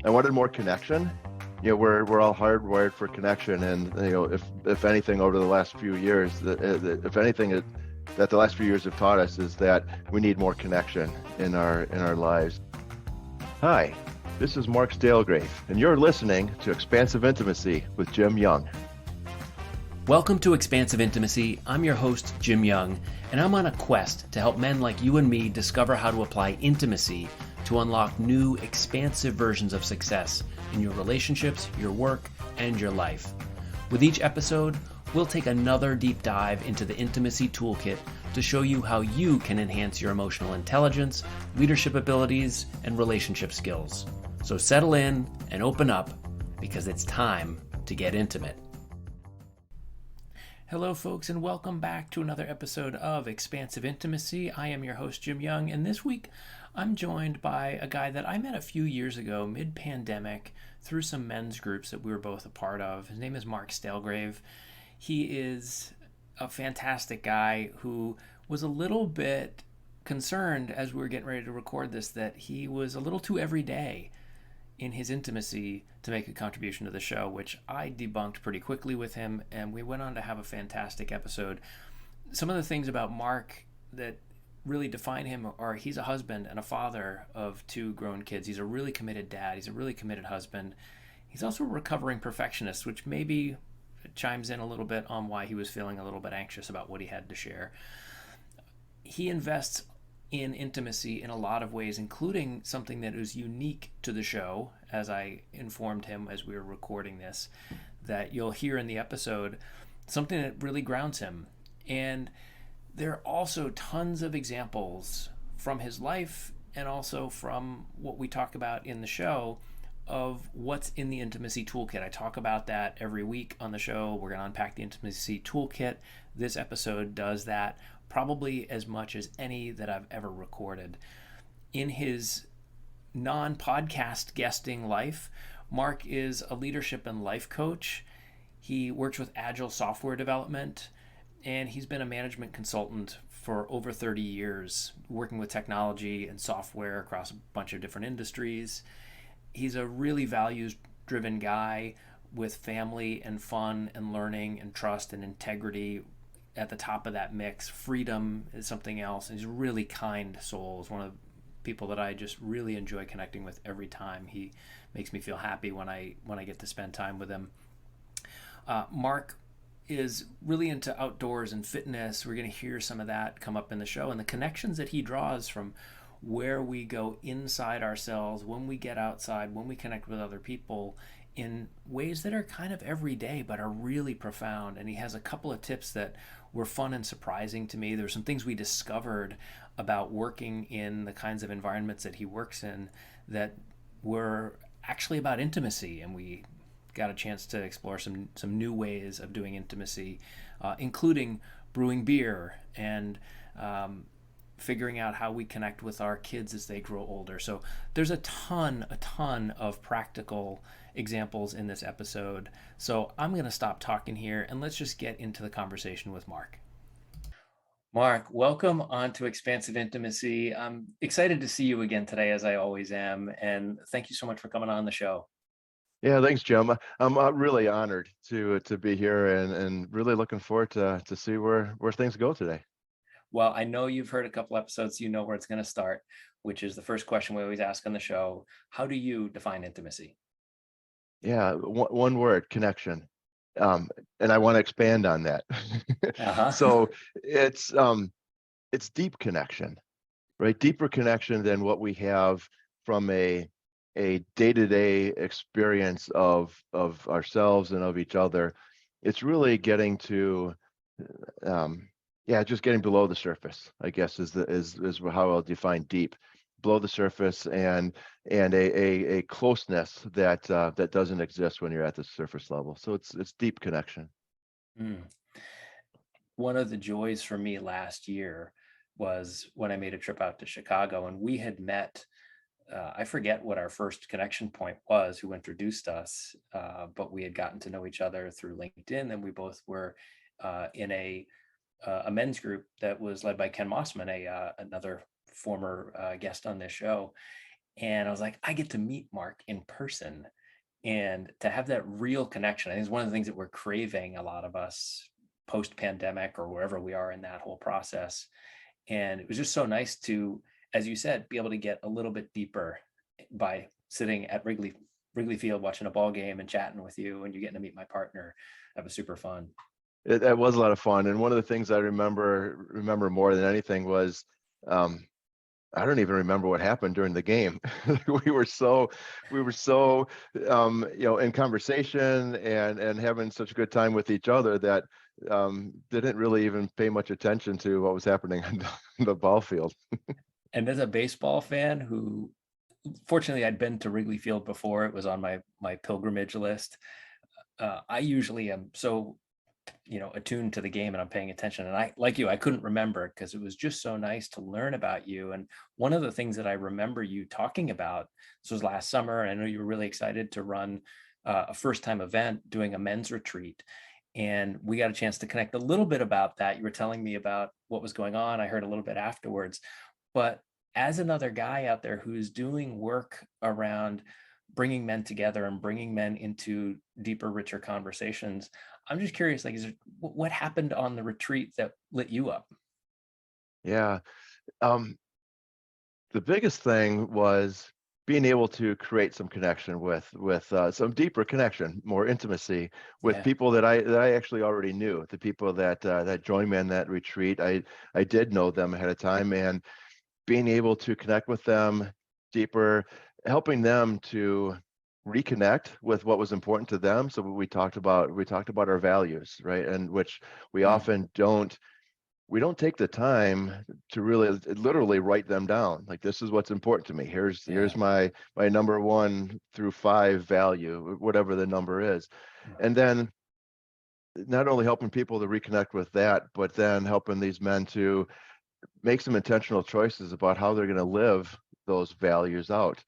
I wanted more connection. We're all hardwired for connection, and if anything over the last few years, if anything that the last few years have taught us is that we need more connection in our lives. Hi, this is Mark Staelgraeve, and you're listening to Expansive Intimacy with Jim Young. Welcome to Expansive Intimacy. I'm your host, Jim Young, and I'm on a quest to help men like you and me discover how to apply intimacy to unlock new, expansive versions of success in your relationships, your work, and your life. With each episode, we'll take another deep dive into the intimacy toolkit to show you how you can enhance your emotional intelligence, leadership abilities, and relationship skills. So settle in and open up, because it's time to get intimate. Hello, folks, and welcome back to another episode of Expansive Intimacy. I am your host, Jim Young, and this week I'm joined by a guy that I met a few years ago, mid-pandemic, through some men's groups that we were both a part of. His name is Mark Staelgraeve. He is a fantastic guy who was a little bit concerned as we were getting ready to record this that he was a little too everyday in his intimacy to make a contribution to the show, which I debunked pretty quickly with him, and we went on to have a fantastic episode. Some of the things about Mark that really define him are he's a husband and a father of two grown kids. He's a really committed dad. He's a really committed husband. He's also a recovering perfectionist, which maybe chimes in a little bit on why he was feeling a little bit anxious about what he had to share. He invests in intimacy in a lot of ways, including something that is unique to the show, as I informed him as we were recording this, that you'll hear in the episode, something that really grounds him. And there are also tons of examples from his life and also from what we talk about in the show of what's in the intimacy toolkit. I talk about that every week on the show. We're going to unpack the intimacy toolkit. This episode does that probably as much as any that I've ever recorded. In his non-podcast guesting life, Mark is a leadership and life coach. He works with Agile software development, and he's been a management consultant for over 30 years, working with technology and software across a bunch of different industries. He's a really values-driven guy with family and fun and learning and trust and integrity at the top of that mix. Freedom is something else. And he's a really kind soul. He's one of the people that I just really enjoy connecting with every time. He makes me feel happy when I get to spend time with him. Mark is really into outdoors and fitness. We're going to hear some of that come up in the show, and the connections that he draws from where we go inside ourselves, when we get outside, when we connect with other people in ways that are kind of everyday but are really profound. And he has a couple of tips that were fun and surprising to me. There's some things we discovered about working in the kinds of environments that he works in that were actually about intimacy, and we got a chance to explore some new ways of doing intimacy, including brewing beer and figuring out how we connect with our kids as they grow older. So there's a ton of practical examples in this episode. So I'm going to stop talking here and let's just get into the conversation with Mark. Mark, welcome on to Expansive Intimacy. I'm excited to see you again today, as I always am, and thank you so much for coming on the show. Yeah, thanks, Jim. I'm really honored to be here and really looking forward to see where things go today. Well, I know you've heard a couple episodes, so you know where it's going to start, which is the first question we always ask on the show. How do you define intimacy? Yeah, one word, connection. And I want to expand on that. So it's deep connection, right? Deeper connection than what we have from a day-to-day experience of ourselves and of each other. It's really getting to just getting below the surface, I guess, is how I'll define deep. Below the surface, and a closeness that doesn't exist when you're at the surface level. So it's deep connection. One of the joys for me last year was when I made a trip out to Chicago, and we had met. I forget what our first connection point was, who introduced us, but we had gotten to know each other through LinkedIn, and we both were in a men's group that was led by Ken Mossman, another former guest on this show. And I was like, I get to meet Mark in person and to have that real connection. I think it's one of the things that we're craving, a lot of us, post pandemic or wherever we are in that whole process. And it was just so nice to, as you said, be able to get a little bit deeper by sitting at Wrigley Field watching a ball game and chatting with you, and you're getting to meet my partner. That was super fun. It was a lot of fun. And one of the things I remember more than anything was, I don't even remember what happened during the game. we were so, in conversation and having such a good time with each other that didn't really even pay much attention to what was happening on the ball field. And as a baseball fan who, fortunately, I'd been to Wrigley Field before, it was on my pilgrimage list. I usually am so attuned to the game and I'm paying attention. And I, like you, I couldn't remember because it was just so nice to learn about you. And one of the things that I remember you talking about, this was last summer. I know you were really excited to run a first time event doing a men's retreat. And we got a chance to connect a little bit about that. You were telling me about what was going on. I heard a little bit afterwards. But as another guy out there who's doing work around bringing men together and bringing men into deeper, richer conversations, I'm just curious, like, what happened on the retreat that lit you up? Yeah. The biggest thing was being able to create some connection with some deeper connection, more intimacy with Yeah. people that I actually already knew. The people that joined me in that retreat, I did know them ahead of time, and being able to connect with them deeper, helping them to reconnect with what was important to them. So we talked about our values, right? And which we Mm. often don't we don't take the time to really literally write them down. Like, this is what's important to me. Here's Yeah. my number 1 through 5 value, whatever the number is. And then not only helping people to reconnect with that, but then helping these men to make some intentional choices about how they're going to live those values out.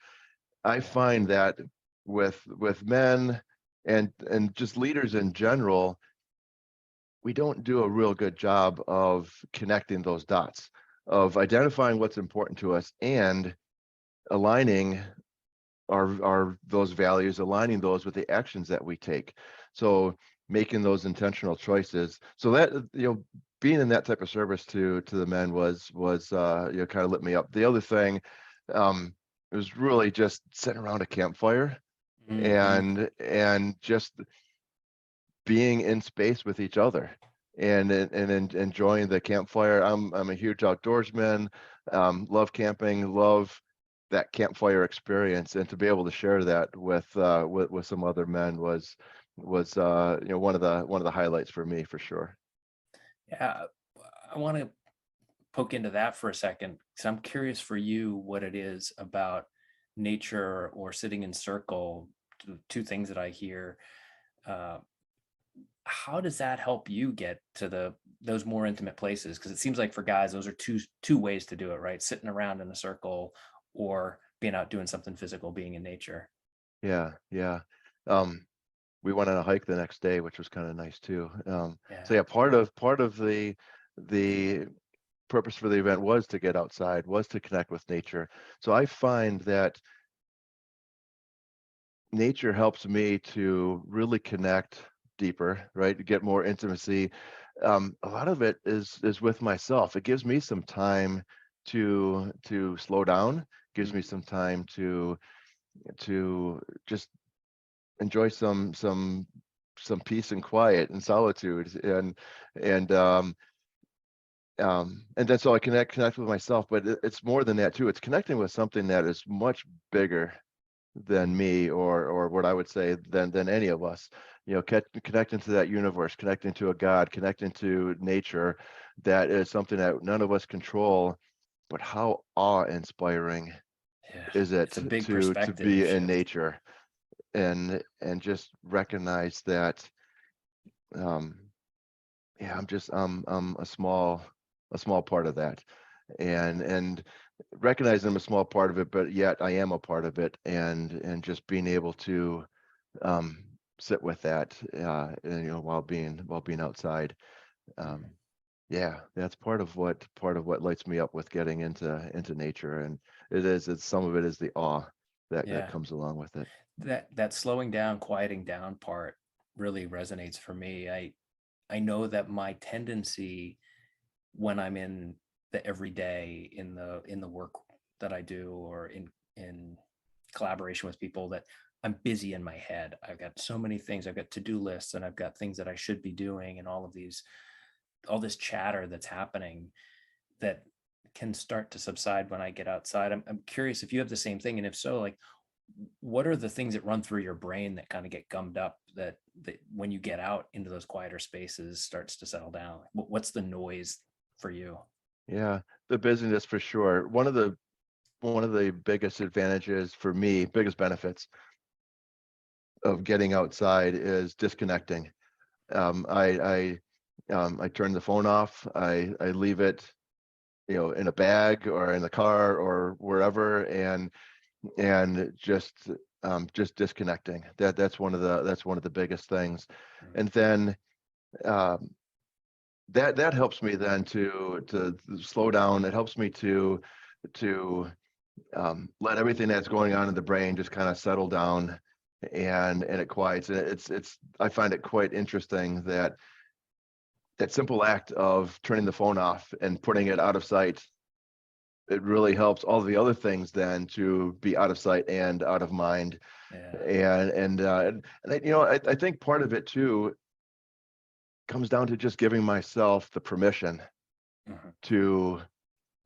I Yeah. find that with men and just leaders in general, we don't do a real good job of connecting those dots, of identifying what's important to us and aligning our those values, aligning those with the actions that we take. So making those intentional choices. So that, being in that type of service to the men was kind of lit me up. The other thing, it was really just sitting around a campfire Mm-hmm. and just being in space with each other and enjoying the campfire. I'm a huge outdoorsman, love camping, love that campfire experience, and to be able to share that with some other men was one of the highlights for me, for sure. Yeah. I want to poke into that for a second because I'm curious for you what it is about nature or sitting in circle, two things that I hear. Uh, how does that help you get to those more intimate places? Because it seems like for guys, those are two ways to do it, right? Sitting around in a circle or being out doing something physical, being in nature. Yeah, yeah. Um, we went on a hike the next day, which was kind of nice too. So Yeah. yeah, part of the purpose for the event was to get outside, was to connect with nature. So I find that nature helps me to really connect deeper, right? To get more intimacy. A lot of it is with myself. It gives me some time to slow down, gives me some time to just enjoy some peace and quiet and solitude, and then so I connect with myself. But it's more than that too. It's connecting with something that is much bigger than me, or what I would say than any of us. Connecting to that universe, connecting to a God, connecting to nature. That is something that none of us control. But how awe-inspiring Yeah. is it It's a big to perspective be in shift. nature and just recognize that, um yeah, I'm a small part of that, and recognizing I'm a small part of it, but yet I am a part of it, and just being able to um sit with that, and, while being outside. um Mm. yeah, that's part of what lights me up with getting into nature. And It's some of it is the awe that Yeah. comes along with it. That slowing down, quieting down part really resonates for me. I know that my tendency when I'm in the everyday, in the work that I do, or in collaboration with people, that I'm busy in my head. I've got so many things. I've got to-do lists, and I've got things that I should be doing, and all this chatter that's happening that can start to subside when I get outside. I'm curious if you have the same thing, and if so, like, what are the things that run through your brain that kind of get gummed up, that when you get out into those quieter spaces starts to settle down? What's the noise for you? Yeah, the busyness for sure. One of the biggest advantages for me, biggest benefits of getting outside is disconnecting. I turn the phone off. I leave it, in a bag or in the car or wherever, and just disconnecting. That's one of the biggest things. And then um, that helps me then to slow down. It helps me to let everything that's going on in the brain just kind of settle down, and it quiets. And it's I find it quite interesting that simple act of turning the phone off and putting it out of sight, it really helps all the other things then to be out of sight and out of mind. Yeah. And I think part of it too comes down to just giving myself the permission to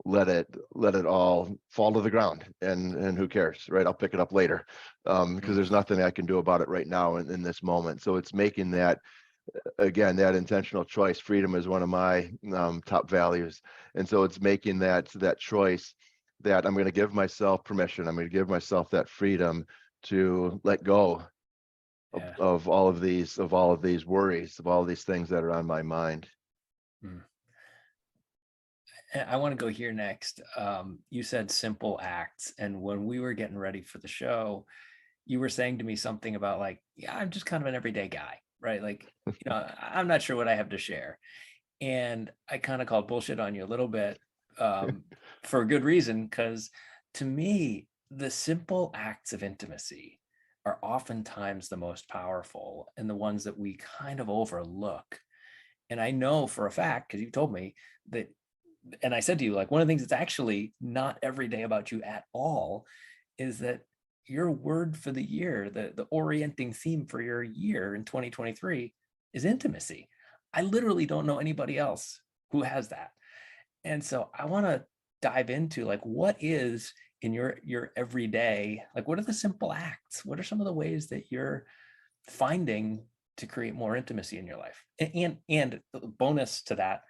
let it all fall to the ground, and who cares, right? I'll pick it up later, because there's nothing I can do about it right now in this moment. So it's making that, again, that intentional choice. Freedom is one of my top values, and so it's making that choice that I'm going to give myself permission. I'm going to give myself that freedom to let go Yeah. of all of these worries, of all of these things that are on my mind. I want to go here next. You said simple acts, and when we were getting ready for the show, you were saying to me something about, like, yeah, I'm just kind of an everyday guy, right? Like, I'm not sure what I have to share. And I kind of called bullshit on you a little bit, for a good reason, because to me, the simple acts of intimacy are oftentimes the most powerful, and the ones that we kind of overlook. And I know for a fact, because you told me that, and I said to you, like, one of the things that's actually not every day about you at all is that your word for the year, the orienting theme for your year in 2023, is intimacy. I literally don't know anybody else who has that. And so I want to dive into, like, what is in your everyday, like, what are the simple acts? What are some of the ways that you're finding to create more intimacy in your life? And the bonus to that,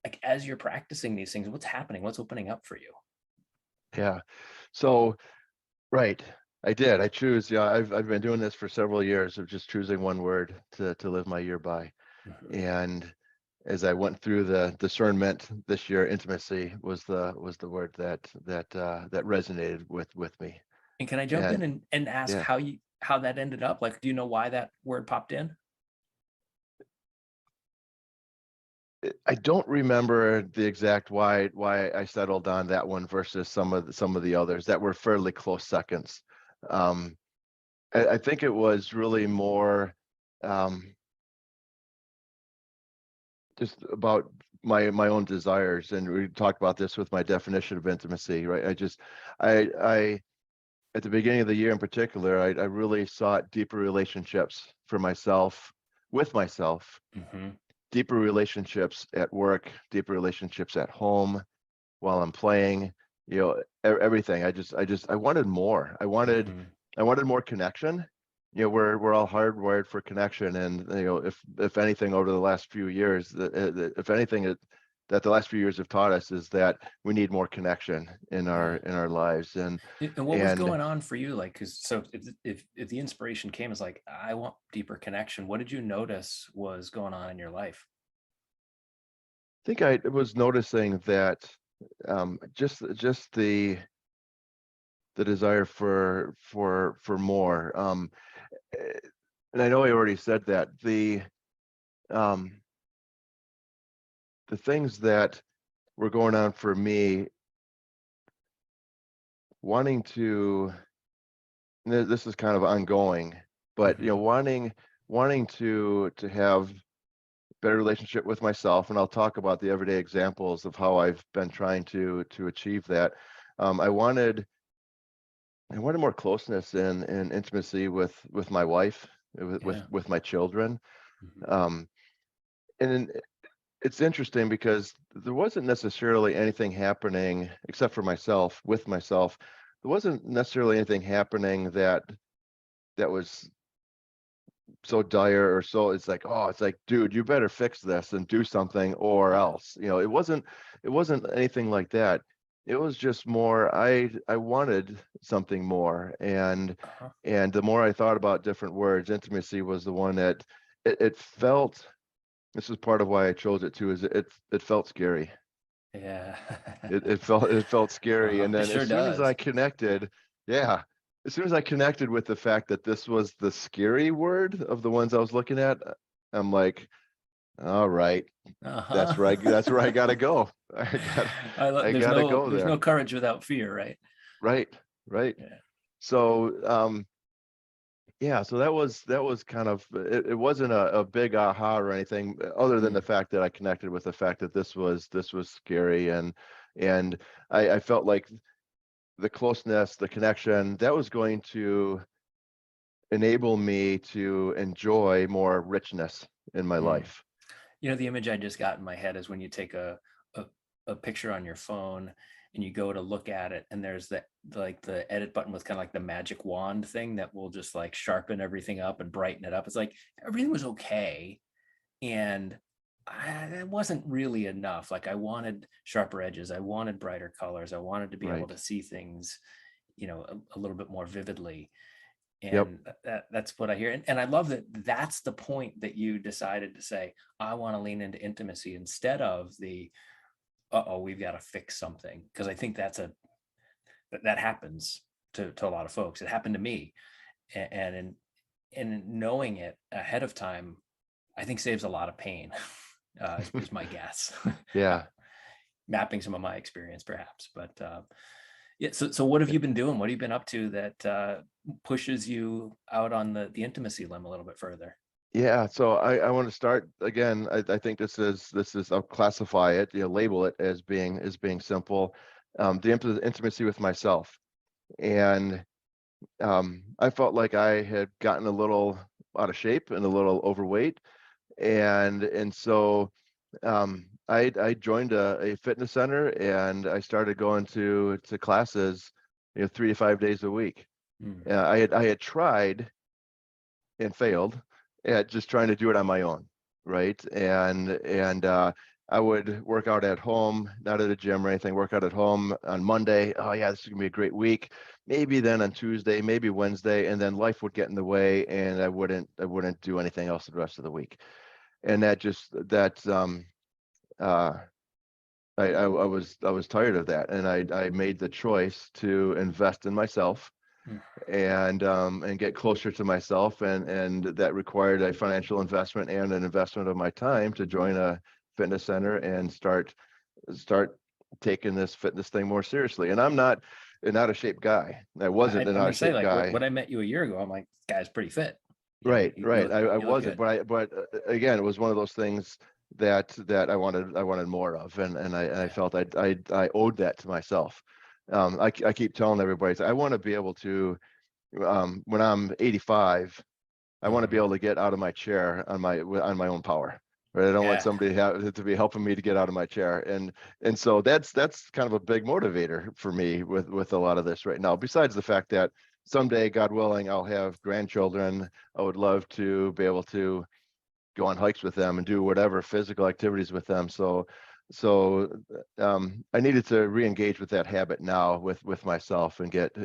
like, as you're practicing these things, what's happening? What's opening up for you? Yeah. So, right. I choose, I've been doing this for several years of just choosing one word to live my year by. And as I went through the discernment this year, intimacy was the word that resonated with me. And can I jump And in and ask yeah, how that ended up? Like, do you know why that word popped in? I don't remember the exact why I settled on that one versus some of the others that were fairly close seconds. Um, I think it was really more just about my own desires, and we talked about this with my definition of intimacy, right? I at the beginning of the year in particular, I really sought deeper relationships for myself, with myself, deeper relationships at work, deeper relationships at home, while I'm playing, everything. I wanted more. I wanted more connection. We're all hardwired for connection, and if anything over the last few years, if anything that the last few years have taught us is that we need more connection in our lives. And what was going on for you? Like, because so if the inspiration came as, like, I want deeper connection, what did you notice was going on in your life? I think I was noticing that just the desire for more. And I know I already said that um, the things that were going on for me wanting to, this is kind of ongoing, but wanting to have better relationship with myself, and I'll talk about the everyday examples of how I've been trying to achieve that. I wanted more closeness and intimacy with my wife, with my children. Um, and it's interesting because there wasn't necessarily anything happening except for myself, with myself. There wasn't necessarily anything happening that was so dire or so, it's like, oh, it's like, dude, you better fix this and do something or else. It wasn't anything like that. It was just more, I wanted something more. And the more I thought about different words, intimacy was the one that it felt, this is part of why I chose it too, is it felt scary. Yeah. It felt scary. And It then sure as soon as does. I connected, yeah, as soon as I connected with the fact that this was the scary word of the ones I was looking at, I'm like, all right, Uh-huh. that's where I gotta go. I gotta go There's there. no courage without fear, right? Right, right. Yeah. So yeah, so that was kind of it wasn't a big aha or anything other than the Mm. fact that I connected with the fact that this was scary. And I felt like the closeness, the connection, that was going to enable me to enjoy more richness in my Mm. life. The image I just got in my head is when you take a, a picture on your phone and you go to look at it, and there's the edit button with kind of like the magic wand thing that will just like sharpen everything up and brighten it up. It's like everything was okay, and it wasn't really enough. Like I wanted sharper edges, I wanted brighter colors, I wanted to be able Right. to see things, a little bit more vividly. Yep. And that's what I hear. And I love that that's the point that you decided to say, I want to lean into intimacy instead of the, we've got to fix something. Because I think that happens to a lot of folks. It happened to me. And in knowing it ahead of time, I think saves a lot of pain, is my guess. Yeah. Mapping some of my experience perhaps. But yeah. So what have you been doing? What have you been up to that pushes you out on the intimacy limb a little bit further? Yeah, so I want to start again. I think this is I'll classify it, label it as being simple. The intimacy with myself. And I felt like I had gotten a little out of shape and a little overweight. And so I joined a fitness center, and I started going to classes, 3 to 5 days a week. Mm. I had tried and failed at just trying to do it on my own, right? And I would work out at home, not at a gym or anything. Work out at home on Monday. Oh yeah, this is gonna be a great week. Maybe then on Tuesday, maybe Wednesday, and then life would get in the way, and I wouldn't do anything else the rest of the week. And uh, I was tired of that, and I made the choice to invest in myself Mm. and get closer to myself, and that required a financial investment and an investment of my time to join a fitness center and start taking this fitness thing more seriously. And I'm not an out of shape guy. I wasn't an I'm out gonna of say, shape like, guy. when I met you a year ago, I'm like, this guy's pretty fit. Right, right. I You look wasn't, good. but again, it was one of those things that I wanted more of, and I Yeah. felt I owed that to myself. I keep telling everybody, I want to be able to, when I'm 85, I want to be Mhm. able to get out of my chair on my own power. Right? I don't want Yeah. somebody to be helping me to get out of my chair. And so that's kind of a big motivator for me with a lot of this right now. Besides the fact that someday, God willing, I'll have grandchildren. I would love to be able to go on hikes with them and do whatever physical activities with them. So I needed to re-engage with that habit now with myself and get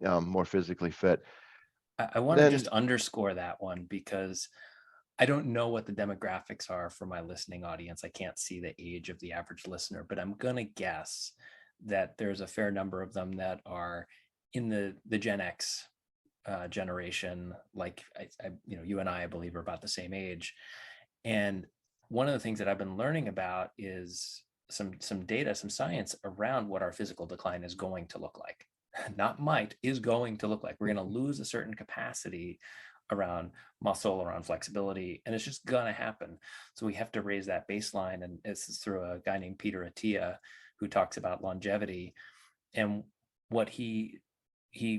more physically fit. I want to Then just underscore that one because I don't know what the demographics are for my listening audience. I can't see the age of the average listener, but I'm going to guess that there's a fair number of them that are in the Gen X generation. Like you and I believe, are about the same age. And one of the things that I've been learning about is some data, some science around what our physical decline is going to look like. Not might, is going to look like. We're going to lose a certain capacity around muscle, around flexibility, and it's just going to happen. So we have to raise that baseline, and it's through a guy named Peter Attia, who talks about longevity. And what he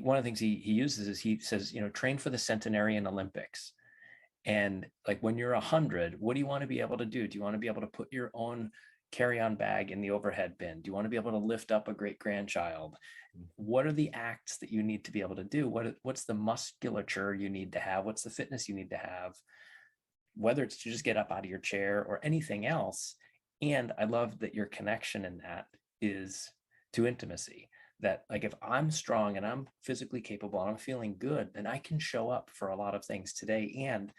one of the things he uses is, he says, train for the centenarian Olympics. And like, when you're 100, what do you want to be able to do? Do you want to be able to put your own carry-on bag in the overhead bin? Do you want to be able to lift up a great grandchild? What are the acts that you need to be able to do? What's the musculature you need to have? What's the fitness you need to have? Whether it's to just get up out of your chair or anything else. And I love that your connection in that is to intimacy. That, like, if I'm strong and I'm physically capable and I'm feeling good, then I can show up for a lot of things today and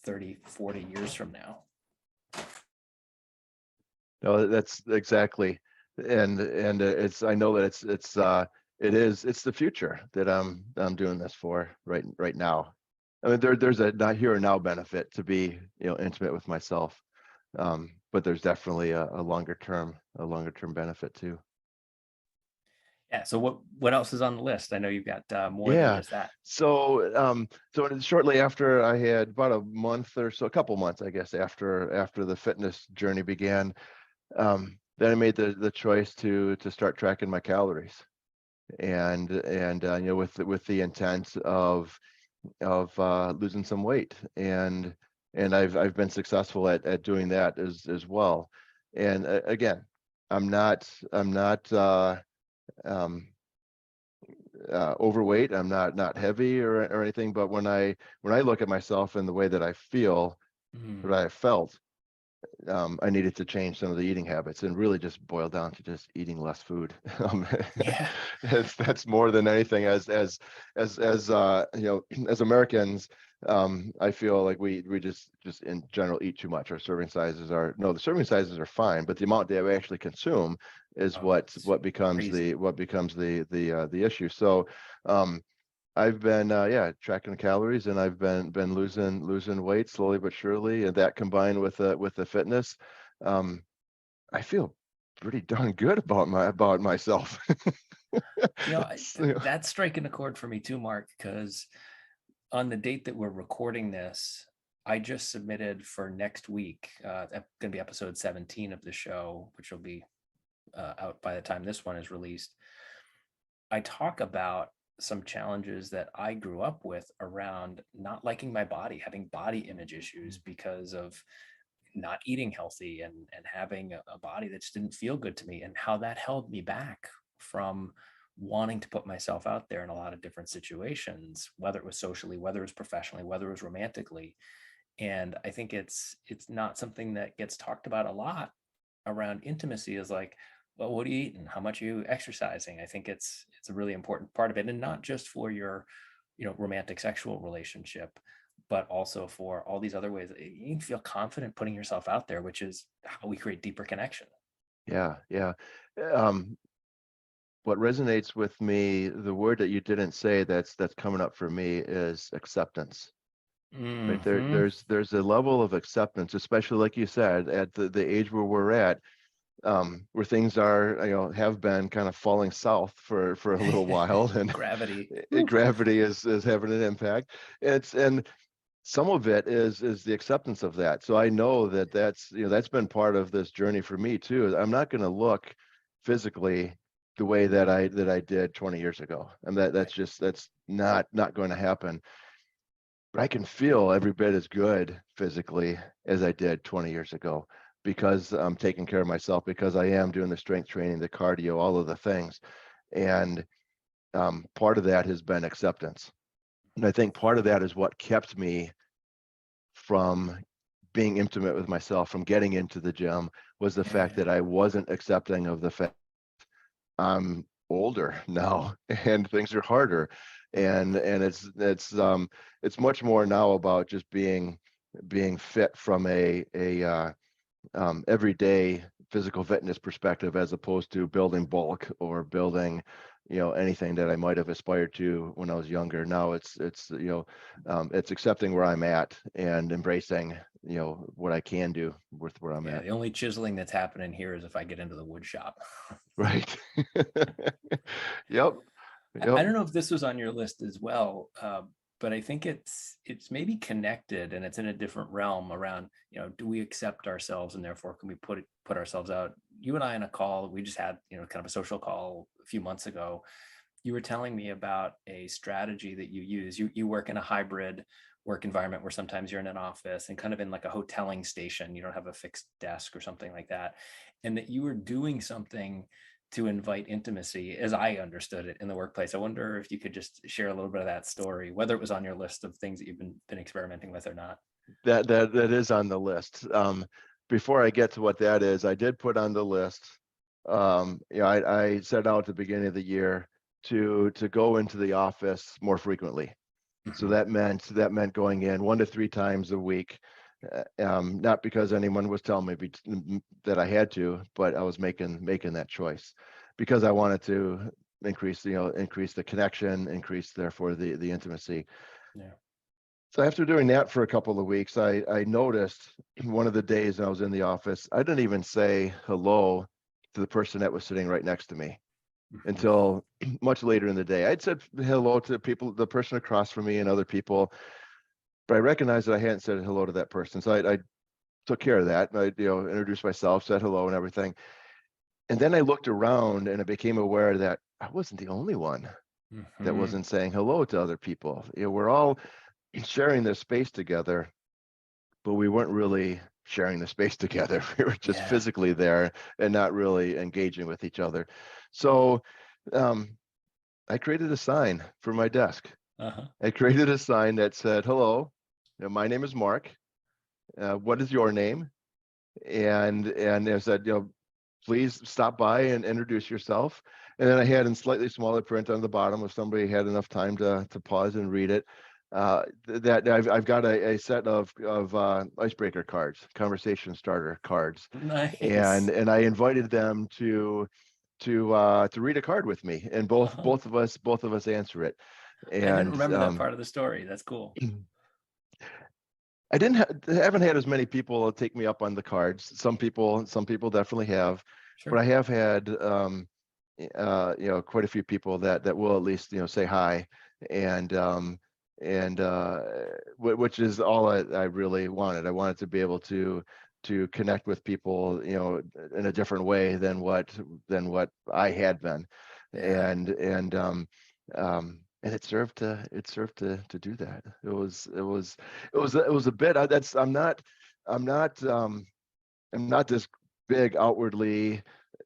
30, 40 years from now. No, that's exactly. And it's, I know that it's the future that I'm doing this for right now. I mean, there's a not here and now benefit to be, intimate with myself. But there's definitely a longer term benefit too. Yeah. So what else is on the list? I know you've got more than just that. So shortly after, I had about a month or so, a couple months, I guess, after the fitness journey began, then I made the choice to start tracking my calories, and with the intent of losing some weight, and I've been successful at doing that as well. And again, I'm not overweight. I'm not heavy or anything. But when I look at myself and the way that I feel, what I felt, I needed to change some of the eating habits, and really just boil down to just eating less food. Yeah. That's more than anything. As as Americans, I feel like we just in general eat too much. Our serving sizes the serving sizes are fine, but the amount that we actually consume is what becomes crazy. the issue. So I've been tracking calories, and I've been losing weight slowly but surely, and that combined with the fitness, I feel pretty darn good about myself. That's striking a chord for me too, Mark, because on the date that we're recording this, I just submitted for next week, going to be episode 17 of the show, which will be out by the time this one is released. I talk about some challenges that I grew up with around not liking my body, having body image issues because of not eating healthy and having a body that just didn't feel good to me, and how that held me back from wanting to put myself out there in a lot of different situations, whether it was socially, whether it was professionally, whether it was romantically. And I think it's not something that gets talked about a lot around intimacy, is like, well, what are you eating? How much are you exercising? I think it's a really important part of it, and not just for your, romantic sexual relationship, but also for all these other ways that you can feel confident putting yourself out there, which is how we create deeper connection. Yeah. What resonates with me, the word that you didn't say that's coming up for me, is acceptance. Right there, there's a level of acceptance, especially like you said, at the age where we're at, where things are, have been kind of falling south for a little while, and gravity is having an impact. And some of it is the acceptance of that. So I know that's been part of this journey for me too. I'm not going to look physically the way that I did 20 years ago, and that's not going to happen. But I can feel every bit as good physically as I did 20 years ago, because I'm taking care of myself, because I am doing the strength training, the cardio, all of the things. And part of that has been acceptance. And I think part of that is what kept me from being intimate with myself, from getting into the gym, was the fact that I wasn't accepting of the fact I'm older now and things are harder. And it's much more now about just being fit from a everyday physical fitness perspective, as opposed to building bulk or building anything that I might have aspired to when I was younger. Now it's accepting where I'm at and embracing, what I can do with where I'm Yeah, at. the only chiseling that's happening here is if I get into the wood shop. Right. Yep. I Yep. don't know if this was on your list as well, but I think it's maybe connected, and it's in a different realm around, do we accept ourselves, and therefore can we put ourselves out? You and I on a call, we just had, kind of a social call a few months ago. You were telling me about a strategy that you use. You work in a hybrid work environment where sometimes you're in an office and kind of in like a hoteling station. You don't have a fixed desk or something like that. And that you were doing something to invite intimacy, as I understood it, in the workplace. I wonder if you could just share a little bit of that story, whether it was on your list of things that you've been experimenting with or not. That is on the list. Before I get to what that is, I did put on the list. I set out at the beginning of the year to go into the office more frequently. So that meant going in 1 to 3 times a week. Not because anyone was telling me that I had to, but I was making that choice because I wanted to increase the connection, increase therefore the intimacy. Yeah. So after doing that for a couple of weeks, I noticed one of the days I was in the office, I didn't even say hello to the person that was sitting right next to me until much later in the day. I'd said hello to people, the person across from me and other people, but I recognized that I hadn't said hello to that person. So I took care of that. I, introduced myself, said hello and everything. And then I looked around and I became aware that I wasn't the only one that wasn't saying hello to other people. We're all sharing this space together, but we weren't really sharing the space together. We were just physically there and not really engaging with each other. So I created a sign for my desk. I created a sign that said, "Hello, my name is Mark. What is your name?" And it said, please stop by and introduce yourself. And then I had in slightly smaller print on the bottom, if somebody had enough time to pause and read it, that I've got a set of icebreaker cards, conversation starter cards, Nice. and I invited them to read a card with me, and both of us answer it. And I didn't remember that part of the story. That's cool. I haven't had as many people take me up on the cards. Some people definitely have, but I have had quite a few people that will at least say hi, and which is all I really wanted. I wanted to be able to connect with people in a different way than what I had been, and it served to do that. It was a bit. I'm not this big outwardly,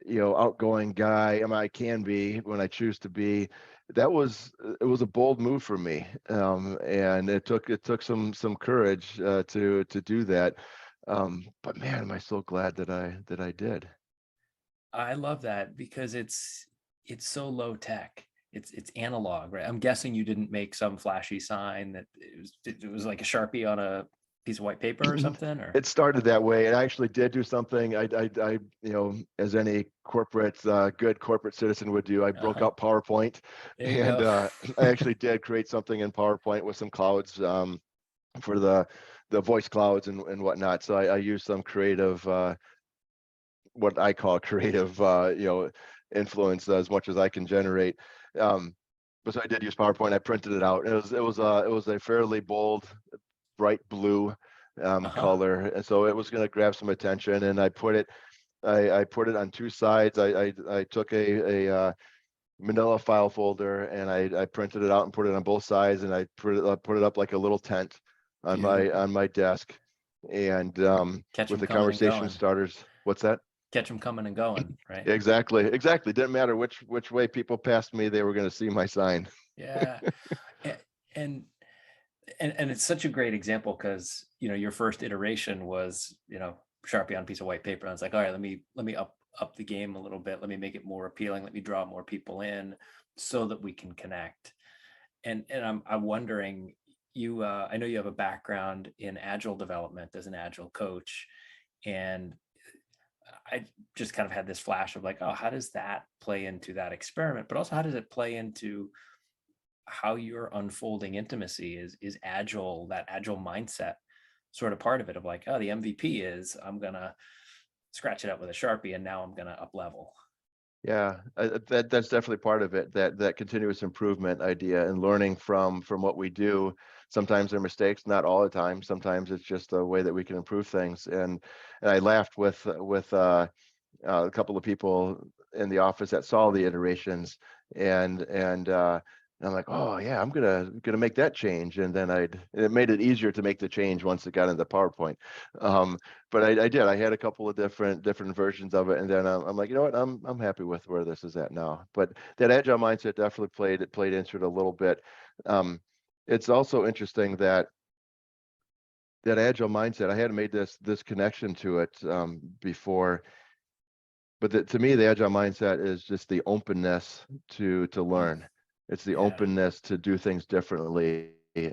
outgoing guy. I mean, I can be when I choose to be. It was a bold move for me, and it took some courage to do that. But man, am I so glad that I did. I love that because it's so low tech. It's analog, right? I'm guessing you didn't make some flashy sign that it was like a Sharpie on a piece of white paper or something, or It started that way. And I actually did do something. As any good corporate citizen would do, I broke out PowerPoint, there you and go. I actually did create something in PowerPoint with some clouds for the voice clouds and whatnot. So I used some creative, what I call creative, influence as much as I can generate. But so I did use PowerPoint. I printed it out. It was a fairly bold, bright blue color, and so it was going to grab some attention. And I put it on 2 sides. I took a manila file folder and I printed it out and put it on both sides, and I put it up like a little tent on my desk, and Catch with them the coming and conversation going. starters. What's that? Catch them coming and going, right? Exactly. Didn't matter which way people passed me, they were going to see my sign. Yeah. and and it's such a great example because your first iteration was Sharpie on a piece of white paper. And I was like, all right, let me up the game a little bit. Let me make it more appealing. Let me draw more people in so that we can connect. And I'm wondering, I know you have a background in Agile development as an Agile coach, and I just kind of had this flash of like, oh, how does that play into that experiment? But also, how does it play into how you're unfolding intimacy? Is agile, that agile mindset, sort of part of it, of like, oh, the MVP is I'm gonna scratch it up with a Sharpie and now I'm gonna up level. Yeah, that's definitely part of it. That continuous improvement idea and learning from what we do. Sometimes they're mistakes, not all the time. Sometimes it's just a way that we can improve things. And I laughed with a couple of people in the office that saw the iterations, and I'm like, oh yeah, I'm gonna make that change, and then it made it easier to make the change once it got into PowerPoint. Um, but I did. I had a couple of different versions of it, and then I'm like, you know what, I'm happy with where this is at now. But that agile mindset definitely played into it a little bit. Um, it's also interesting that agile mindset. I hadn't made this connection to it before. But to me, the agile mindset is just the openness to Mm, learn. It's the yeah. openness to do things differently,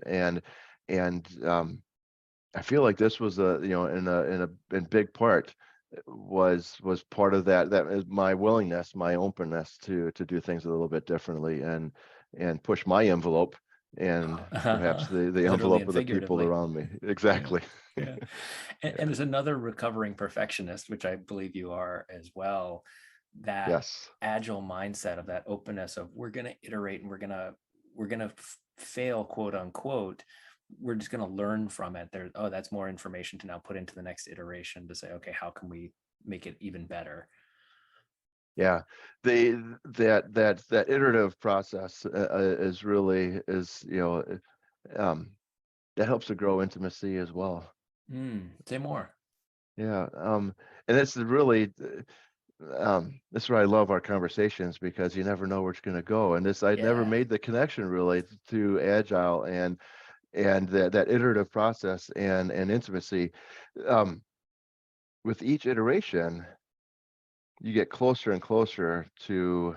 and I feel like this was in big part was part of that is my willingness, my openness to do things a little bit differently and push my envelope and perhaps the Literally envelope and of the people figuratively. around me. Yeah. Exactly. Yeah. And as another recovering perfectionist, which I believe you are as well, that Yes. agile mindset of that openness of we're going to iterate and we're going to fail, quote unquote. We're just going to learn from it. There, oh, that's more information to now put into the next iteration to say, okay, how can we make it even better? Yeah, that iterative process is really um, that helps to grow intimacy as well. Say more. Yeah, and it's really that's why I love our conversations because you never know where it's going to go. And this I'd never Yeah. made the connection really to agile and that iterative process and intimacy. Um, with each iteration, you get closer and closer to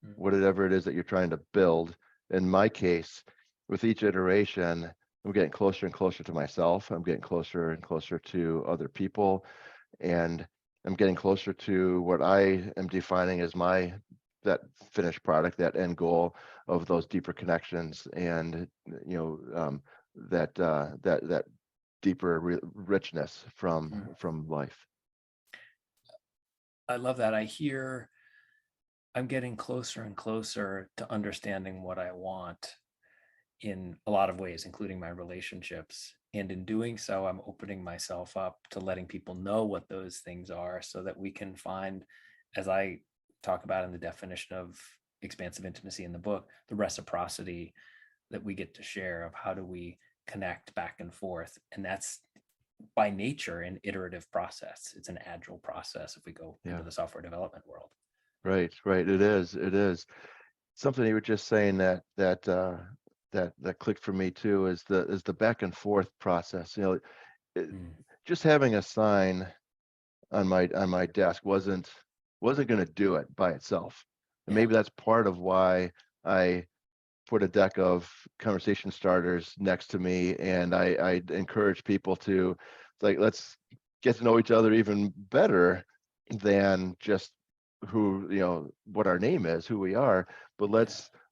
Mm, whatever it is that you're trying to build. In my case, with each iteration, I'm getting closer and closer to myself. I'm getting closer and closer to other people, and I'm getting closer to what I am defining as that finished product, that end goal of those deeper connections, and that deeper richness mm. from life. I love that. I hear I'm getting closer and closer to understanding what I want in a lot of ways, including my relationships. And in doing so, I'm opening myself up to letting people know what those things are so that we can find, as I talk about in the definition of expansive intimacy in the book, the reciprocity that we get to share of how do we connect back and forth. And that's by nature an iterative process. It's an agile process if we go into Yeah, the software development world. right. It is. Something you were just saying that clicked for me too is the back and forth process. It, Mm, just having a sign on my desk wasn't going to do it by itself. And yeah. maybe that's part of why I put a deck of conversation starters next to me, and I encourage people to like let's get to know each other even better than just what our name is, who we are, but Yeah.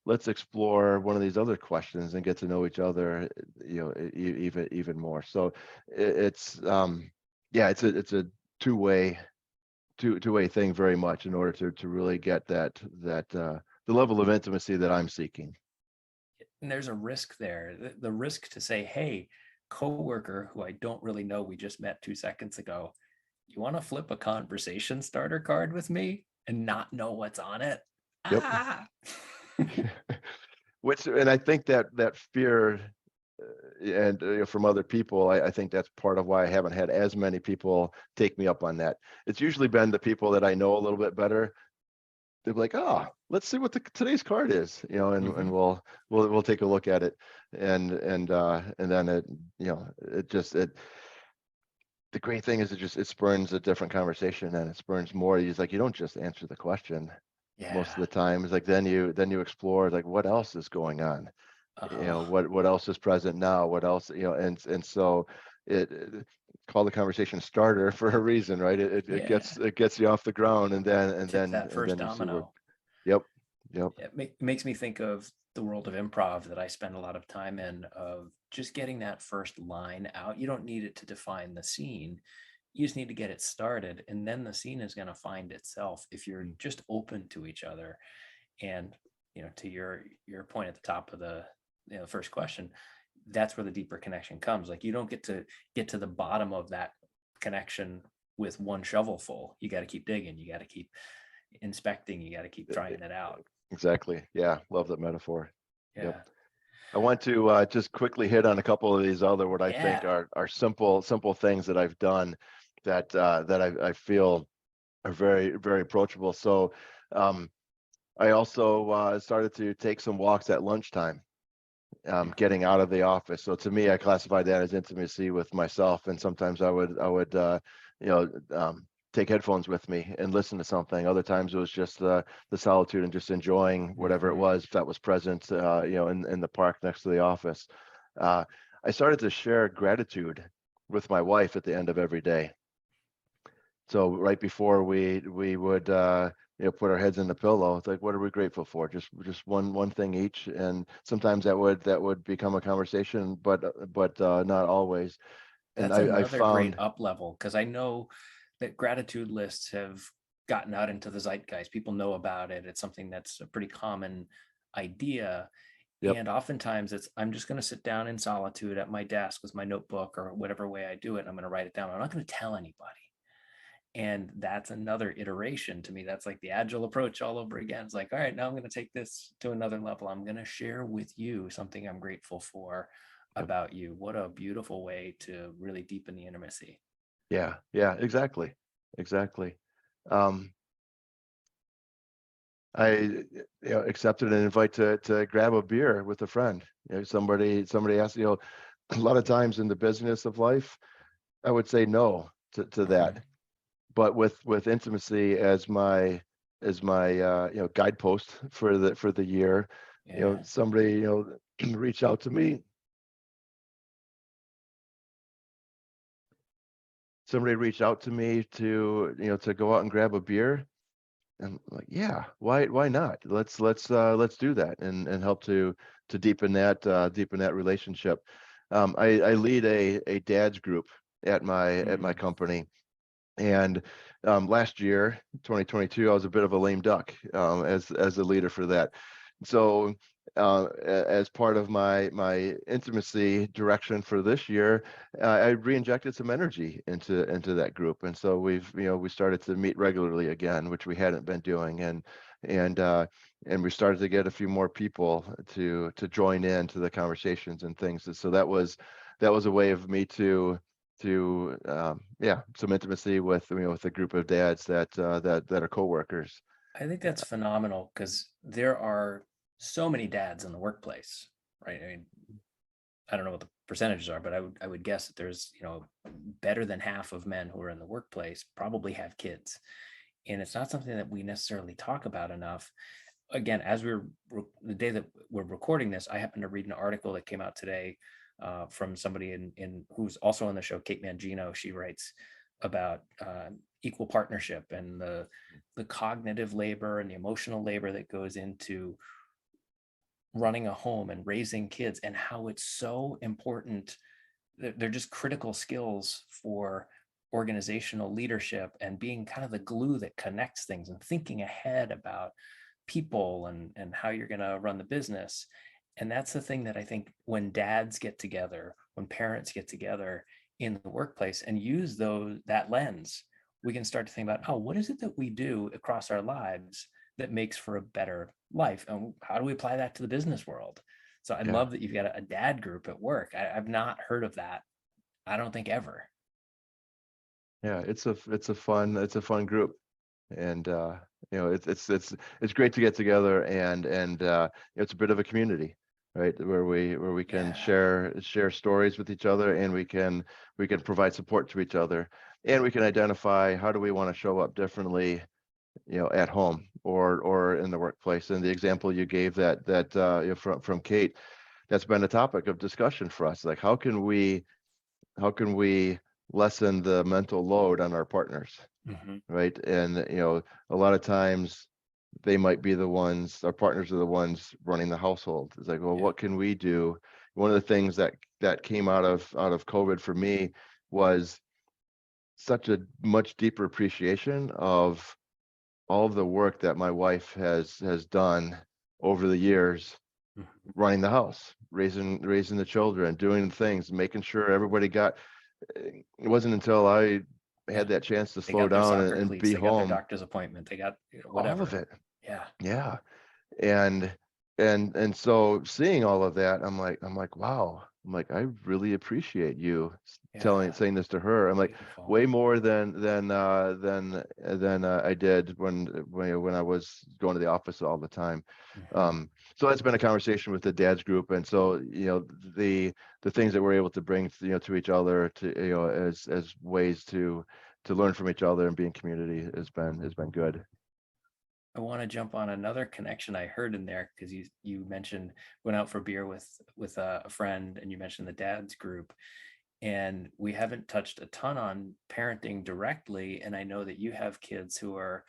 let's explore one of these other questions and get to know each other even more. So it's yeah, it's a two-way two-way thing very much in order to really get that the level of intimacy that I'm seeking. And there's a risk there. The risk to say, hey, coworker who I don't really know, we just met 2 seconds ago, you want to flip a conversation starter card with me and not know what's on it? Yep. Ah. And I think that fear and from other people, I think that's part of why I haven't had as many people take me up on that. It's usually been the people that I know a little bit better. They're like, oh, let's see what today's card is, and Mm-hmm. we'll take a look at it, and then the great thing is it spurns a different conversation and it spurns more. He's like, you don't just answer the question most of Yeah. the time. It's like then you explore like what else is going on, Uh-huh. what else is present now, what else, and so call the conversation starter for a reason, right? It gets you off the ground, and Tip that then first you see where. domino. Yep. It makes me think of the world of improv that I spend a lot of time in, of just getting that first line out. You don't need it to define the scene. You just need to get it started, and then the scene is going to find itself if you're just open to each other. And to your point at the top of the first question, that's where the deeper connection comes. Like, you don't get to the bottom of that connection with one shovelful. You got to keep digging. You got to keep inspecting. You got to keep trying it out. Exactly. Yeah. Love that metaphor. Yeah. Yep. I want to just quickly hit on a couple of these other, what I think are simple things that I've done that I feel are very, very approachable. So I also started to take some walks at lunchtime, getting out of the office. So to me, I classify that as intimacy with myself. And sometimes I would take headphones with me and listen to something. Other times it was just the solitude and just enjoying whatever it was that was present, in the park next to the office. I started to share gratitude with my wife at the end of every day. So right before we would put our heads in the pillow, it's like, what are we grateful for? Just one thing each. And sometimes that would become a conversation, but not always. And That's I another great found, up level, because I know that gratitude lists have gotten out into the zeitgeist. People know about it. It's something that's a pretty common idea. yep, And oftentimes I'm just going to sit down in solitude at my desk with my notebook or whatever way I do it. And I'm going to write it down. I'm not going to tell anybody. And that's another iteration to me. That's like the Agile approach all over again. It's like, all right, now I'm going to take this to another level. I'm going to share with you something I'm grateful for yep. about you. What a beautiful way to really deepen the intimacy. Yeah, exactly. I accepted an invite to grab a beer with a friend. Somebody asked, a lot of times in the business of life, I would say no to that. But with intimacy as my guidepost for the year, somebody reached out to me. Somebody reached out to me to go out and grab a beer, and I'm like, yeah, why not? Let's do that and help to deepen that relationship. I lead a dads group at my company. And last year, 2022, I was a bit of a lame duck as a leader for that. So as part of my intimacy direction for this year, I re-injected some energy into that group, and so we started to meet regularly again, which we hadn't been doing, and we started to get a few more people to join in to the conversations and things. And so that was a way of me to some intimacy with a group of dads that are coworkers. I think that's phenomenal, because there are so many dads in the workplace, right? I mean, I don't know what the percentages are, but I would guess that there's, better than half of men who are in the workplace probably have kids. And it's not something that we necessarily talk about enough. Again, as the day that we're recording this, I happened to read an article that came out today from somebody in who's also on the show, Kate Mangino. She writes about equal partnership and the cognitive labor and the emotional labor that goes into running a home and raising kids, and how it's so important. They're just critical skills for organizational leadership and being kind of the glue that connects things and thinking ahead about people and how you're going to run the business. And that's the thing that I think, when dads get together, when parents get together in the workplace and use that lens, we can start to think about, what is it that we do across our lives that makes for a better life, and how do we apply that to the business world? So I love that you've got a dad group at work. I've not heard of that, I don't think, ever. Yeah, it's a fun group, and it's great to get together, and it's a bit of a community, right, where we can share stories with each other, and we can provide support to each other, and we can identify how do we want to show up differently, at home or in the workplace. And the example you gave from Kate, that's been a topic of discussion for us. Like, how can we how can we lessen the mental load on our partners, right? And a lot of times they might be the ones, our partners are the ones running the household. It's like, well, what can we do? One of the things that came out of COVID for me was such a much deeper appreciation of all of the work that my wife has done over the years, running the house, raising the children, doing things, making sure everybody got. It wasn't until I had that chance to slow down and be they got their home. doctor's appointment, they got whatever. All of it. Yeah. Yeah. And so seeing all of that, I'm like, wow. I'm like, I really appreciate you saying this to her. I'm like, beautiful. Way more than I did when I was going to the office all the time. So that's been a conversation with the dad's group, and so the things that we're able to bring to each other, to as ways to learn from each other and be in community has been good. I want to jump on another connection I heard in there, because you mentioned went out for beer with a friend, and you mentioned the dad's group, and we haven't touched a ton on parenting directly. And I know that you have kids who are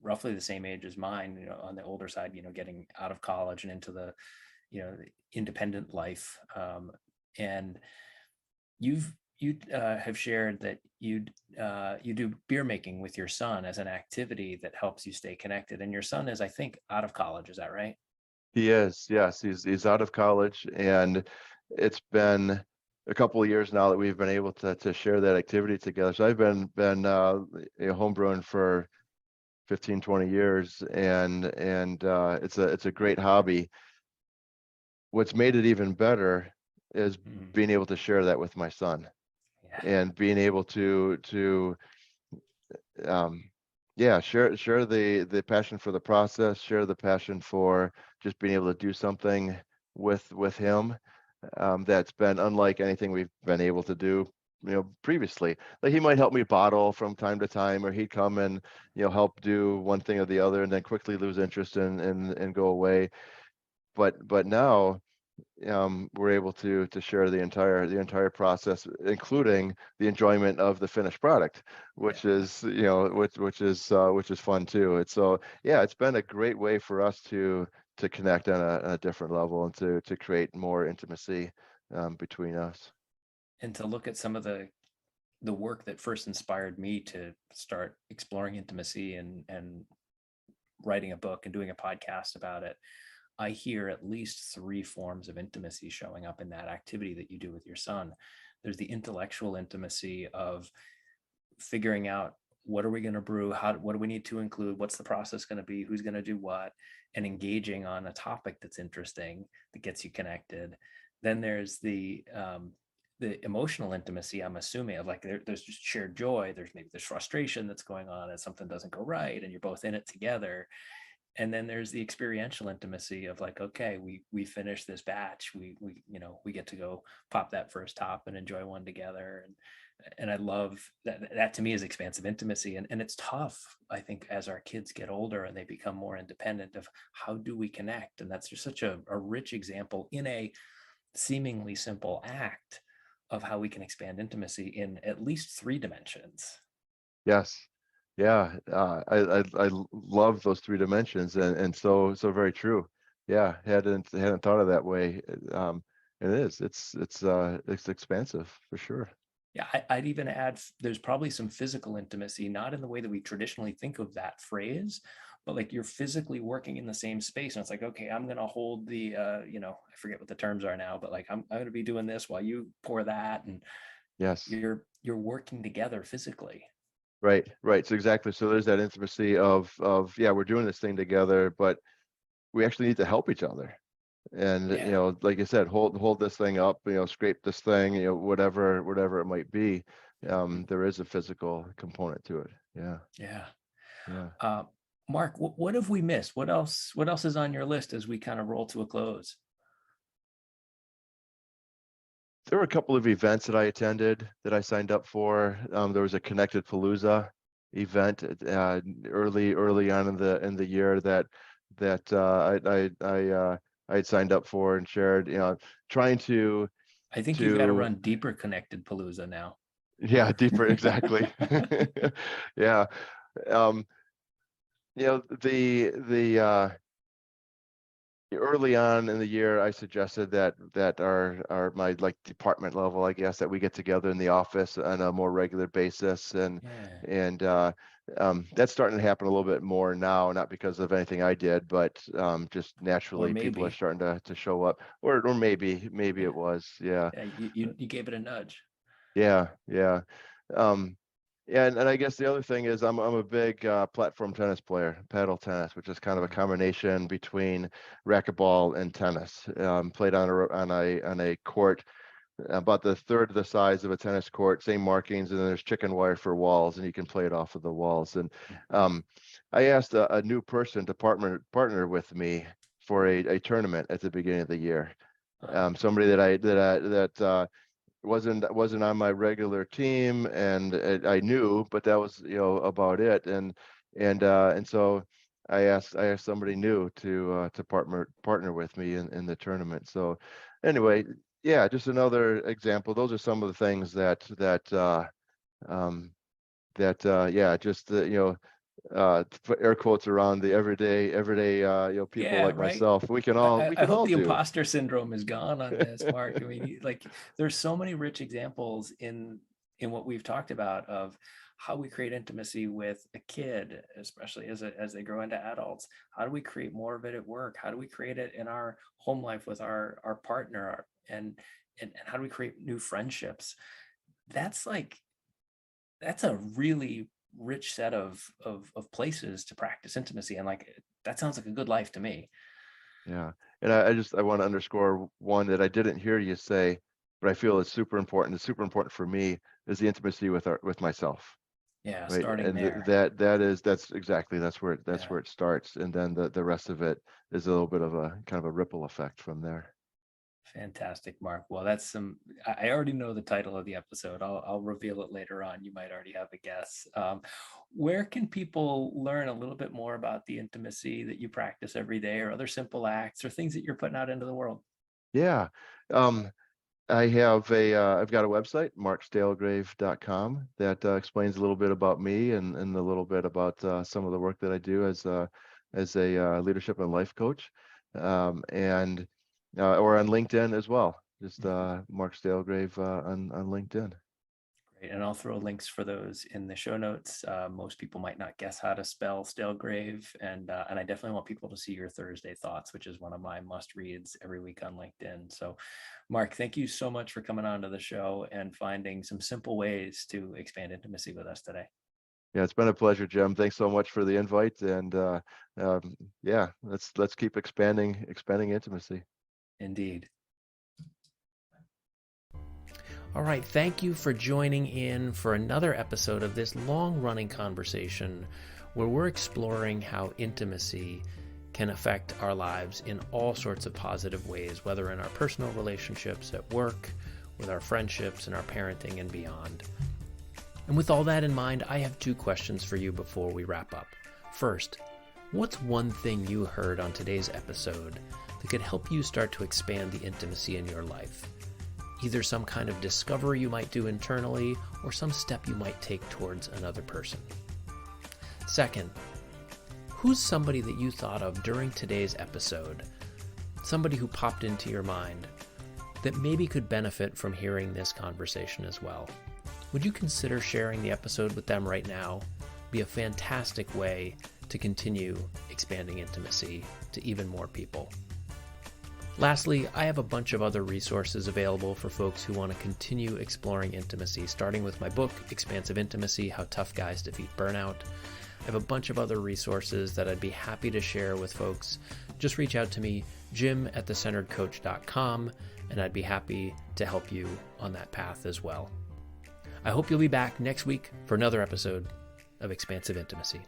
roughly the same age as mine, on the older side, getting out of college and into the independent life. And you have shared that you do beer making with your son as an activity that helps you stay connected. And your son is, I think, out of college. Is that right? He is, yes. He's out of college, and it's been a couple of years now that we've been able to share that activity together. So I've been homebrewing for 15, 20 years, and it's a great hobby. What's made it even better is being able to share that with my son, and being able to share the passion for the process, share the passion for just being able to do something with him, that's been unlike anything we've been able to do previously. Like, he might help me bottle from time to time, or he'd come and help do one thing or the other, and then quickly lose interest and go away. But now we're able to share the entire process, including the enjoyment of the finished product, which is which is fun too. It's it's been a great way for us to connect on a different level, and to create more intimacy between us. And to look at some of the work that first inspired me to start exploring intimacy and writing a book and doing a podcast about it, I hear at least 3 forms of intimacy showing up in that activity that you do with your son. There's the intellectual intimacy of figuring out, what are we going to brew? What do we need to include? What's the process going to be? Who's going to do what? And engaging on a topic that's interesting, that gets you connected. Then there's the emotional intimacy, I'm assuming, of like, there's just shared joy. There's maybe this frustration that's going on as something doesn't go right, and you're both in it together. And then there's the experiential intimacy of like, okay, we finished this batch, we get to go pop that first top and enjoy one together. And I love that to me is expansive intimacy. And it's tough, I think, as our kids get older and they become more independent, of how do we connect. And that's just such a rich example in a seemingly simple act of how we can expand intimacy in at least 3 dimensions. Yes. Yeah, I love those 3 dimensions, and so very true. Yeah, hadn't thought of that way. It's expansive for sure. Yeah, I'd even add, there's probably some physical intimacy, not in the way that we traditionally think of that phrase, but like, you're physically working in the same space, and it's like, okay, I'm going to hold the, I forget what the terms are now, but like, I'm going to be doing this while you pour that, and yes, you're working together physically. Right. So exactly. So there's that intimacy of we're doing this thing together, but we actually need to help each other. And like you said, hold this thing up, scrape this thing, whatever it might be. There is a physical component to it. Yeah. Mark, what have we missed? What else is on your list as we kind of roll to a close? There were a couple of events that I attended, that I signed up for. There was a Connected Palooza event early on in the year that I had signed up for and shared. Trying to I think you've got to to, run deeper connected Palooza now. yeah, deeper, exactly. Yeah. Um, the early on in the year, I suggested that our my like department level, I guess, that we get together in the office on a more regular basis, and Yeah. and uh, that's starting to happen a little bit more now, not because of anything I did, but just Or naturally people are maybe. starting to show up, or maybe Yeah. it was, yeah. Yeah. You gave it a nudge. Yeah, yeah. Um, and I guess the other thing is I'm a big platform tennis player, paddle tennis, which is kind of a combination between racquetball and tennis. Played on a court about the third of the size of a tennis court, same markings, and then there's chicken wire for walls, and you can play it off of the walls. And um, I asked a new person to partner with me for a tournament at the beginning of the year. Uh-huh. Somebody that wasn't on my regular team, and I knew, but that was about it. And so I asked somebody new to partner with me in the tournament. So anyway, yeah, just another example. Those are some of the things um, yeah, just to put air quotes around the everyday people Yeah, like right. myself, we can I, all I we I can hope all the do. imposter syndrome is gone on this, Mark. I mean, like, there's so many rich examples in what we've talked about of how we create intimacy with a kid, especially as they grow into adults. How do we create more of it at work? How do we create it in our home life with our partner? And how do we create new friendships? That's like that's a really rich set of places to practice intimacy, and like that sounds like a good life to me. Yeah. And I want to underscore one that I didn't hear you say, but I feel is super important. It's super important for me is the intimacy with myself, Yeah, right? starting And there. that's exactly that's Yeah, where it starts, and then the rest of it is a little bit of a kind of a ripple effect from there. fantastic, Mark. Well, that's some. I already know the title of the episode. I'll reveal it later on. You might already have a guess. Where can people learn a little bit more about the intimacy that you practice every day, or other simple acts, or things that you're putting out into the world? Yeah. I've got a website, markstaelgraeve.com, that explains a little bit about me and a little bit about some of the work that I do as a leadership and life coach, and or on LinkedIn as well. Just Mark Staelgraeve on LinkedIn. Great. And I'll throw links for those in the show notes. Most people might not guess how to spell Staelgraeve, and I definitely want people to see your Thursday Thoughts, which is one of my must reads every week on LinkedIn. So, Mark, thank you so much for coming on to the show and finding some simple ways to expand intimacy with us today. Yeah, it's been a pleasure, Jim. Thanks so much for the invite, and yeah, let's keep expanding intimacy. Indeed. All right, thank you for joining in for another episode of this long-running conversation where we're exploring how intimacy can affect our lives in all sorts of positive ways, whether in our personal relationships, at work, with our friendships, and our parenting, and beyond. And with all that in mind, I have two questions for you before we wrap up. First, what's one thing you heard on today's episode that could help you start to expand the intimacy in your life? Either some kind of discovery you might do internally or some step you might take towards another person. Second, who's somebody that you thought of during today's episode, somebody who popped into your mind that maybe could benefit from hearing this conversation as well? Would you consider sharing the episode with them right now? Be a fantastic way to continue expanding intimacy to even more people. Lastly, I have a bunch of other resources available for folks who want to continue exploring intimacy, starting with my book, Expansive Intimacy: How Tough Guys Defeat Burnout. I have a bunch of other resources that I'd be happy to share with folks. Just reach out to me, jim@thecenteredcoach.com, and I'd be happy to help you on that path as well. I hope you'll be back next week for another episode of Expansive Intimacy.